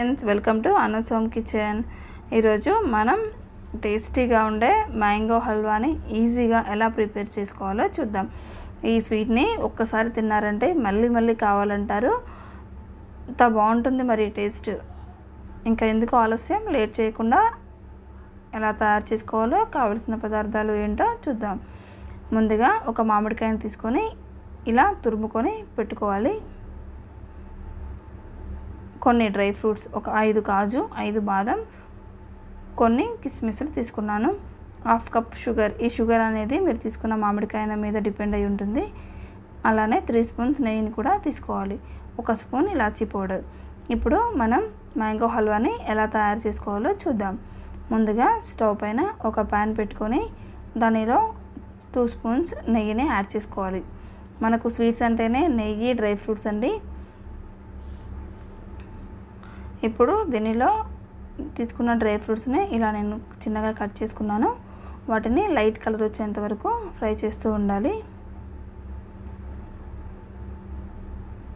Friends, welcome to Anu's home kitchen. ఈరోజు మనం టేస్టీగా ఉండే మ్యాంగో హల్వాని ఈజీగా ఎలా ప్రిపేర్ చేసుకోవాలో చూద్దాం. ఈ స్వీట్ని ఒక్కసారి తిన్నారంటే మళ్ళీ మళ్ళీ కావాలంటారు, అంత బాగుంటుంది మరి టేస్ట్. ఇంకా ఎందుకు ఆలస్యం, లేట్ చేయకుండా ఎలా తయారు చేసుకోవాలో కావలసిన పదార్థాలు ఏంటో చూద్దాం. ముందుగా ఒక మామిడికాయని తీసుకొని ఇలా తురుముకొని పెట్టుకోవాలి. కొన్ని డ్రై ఫ్రూట్స్, ఒక 5 కాజు, 5 బాదం, కొన్ని కిస్మిస్లు తీసుకున్నాను. 1/2 కప్ షుగర్. ఈ షుగర్ అనేది మీరు తీసుకున్న మామిడికాయ మీద డిపెండ్ అయి ఉంటుంది. అలానే 3 స్పూన్స్ నెయ్యిని కూడా తీసుకోవాలి. 1 స్పూన్ ఇలాచీ పౌడర్. ఇప్పుడు మనం మ్యాంగో హల్వాని ఎలా తయారు చేసుకోవాలో చూద్దాం. ముందుగా స్టవ్ పైన ఒక ప్యాన్ పెట్టుకొని దానిలో 2 స్పూన్స్ నెయ్యిని యాడ్ చేసుకోవాలి. మనకు స్వీట్స్ అంటేనే నెయ్యి, డ్రై ఫ్రూట్స్ అండి. ఇప్పుడు దీనిలో తీసుకున్న డ్రై ఫ్రూట్స్ని ఇలా నేను చిన్నగా కట్ చేసుకున్నాను. వాటిని లైట్ కలర్ వచ్చేంత వరకు ఫ్రై చేస్తూ ఉండాలి.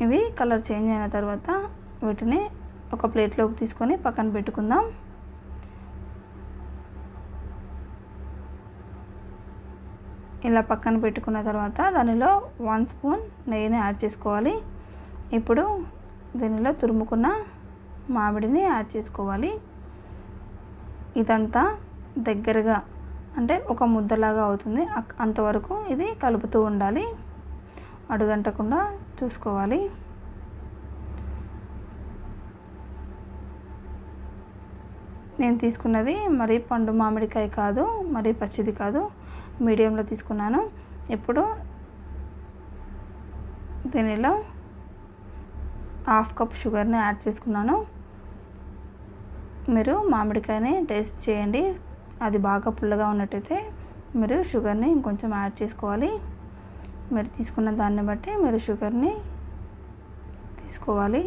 ఇవి కలర్ చేంజ్ అయిన తర్వాత వీటిని ఒక ప్లేట్లోకి తీసుకొని పక్కన పెట్టుకుందాం. ఇలా పక్కన పెట్టుకున్న తర్వాత దానిలో 1 స్పూన్ నెయ్యిని యాడ్ చేసుకోవాలి. ఇప్పుడు దీనిలో తురుముకున్న మామిడిని యాడ్ చేసుకోవాలి. ఇదంతా దగ్గరగా అంటే ఒక ముద్దలాగా అవుతుంది, అంతవరకు ఇది కలుపుతూ ఉండాలి. అడుగంటకుండా చూసుకోవాలి. నేను తీసుకున్నది మరీ పండు మామిడికాయ కాదు, మరీ పచ్చిది కాదు, మీడియంలో తీసుకున్నాను. ఇప్పుడు దీనిలో 1/2 కప్ షుగర్ని యాడ్ చేసుకున్నాను. మీరు మామిడికాయని టేస్ట్ చేయండి. అది బాగా పుల్లగా ఉన్నట్టయితే మీరు షుగర్ని ఇంకొంచెం యాడ్ చేసుకోవాలి. మీరు తీసుకున్న దాన్ని బట్టి మీరు షుగర్ని తీసుకోవాలి.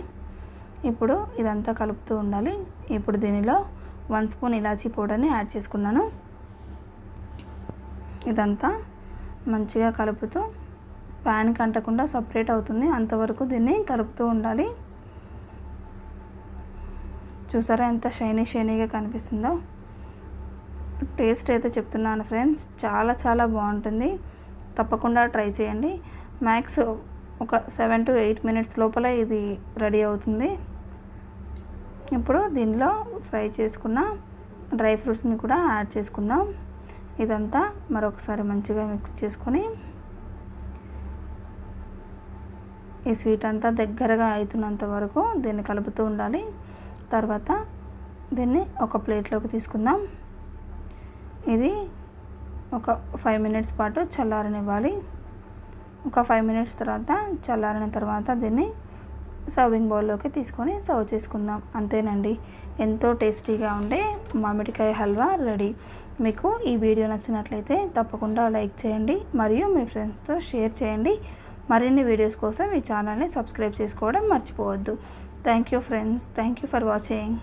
ఇప్పుడు ఇదంతా కలుపుతూ ఉండాలి. ఇప్పుడు దీనిలో 1 స్పూన్ ఇలాచీ పౌడర్ని యాడ్ చేసుకున్నాను. ఇదంతా మంచిగా కలుపుతూ ప్యాన్కి అంటకుండా సపరేట్ అవుతుంది, అంతవరకు దీన్ని కలుపుతూ ఉండాలి. చూసారా ఎంత షైనీగా కనిపిస్తుందో. టేస్ట్ అయితే చెప్తున్నాను ఫ్రెండ్స్, చాలా బాగుంటుంది. తప్పకుండా ట్రై చేయండి. మ్యాక్స్ ఒక 7 to 8 మినిట్స్ లోపల ఇది రెడీ అవుతుంది. ఇప్పుడు దీనిలో ఫ్రై చేసుకున్న డ్రై ఫ్రూట్స్ని కూడా యాడ్ చేసుకుందాం. ఇదంతా మరొకసారి మంచిగా మిక్స్ చేసుకొని ఈ స్వీట్ అంతా దగ్గరగా అవుతున్నంత వరకు దీన్ని కలుపుతూ ఉండాలి. తర్వాత దీన్ని ఒక ప్లేట్లోకి తీసుకుందాం. ఇది ఒక 5 మినిట్స్ పాటు చల్లారనివ్వాలి. ఒక 5 మినిట్స్ తర్వాత చల్లారిన తర్వాత దీన్ని సర్వింగ్ బౌల్లోకి తీసుకొని సర్వ్ చేసుకుందాం. అంతేనండి, ఎంతో టేస్టీగా ఉండే మామిడికాయ హల్వా రెడీ. మీకు ఈ వీడియో నచ్చినట్లయితే తప్పకుండా లైక్ చేయండి మరియు మీ ఫ్రెండ్స్తో షేర్ చేయండి. మరిన్ని వీడియోస్ కోసం ఈ ఛానల్ని సబ్స్క్రైబ్ చేసుకోవడం మర్చిపోవద్దు. Thank you friends. Thank you for watching.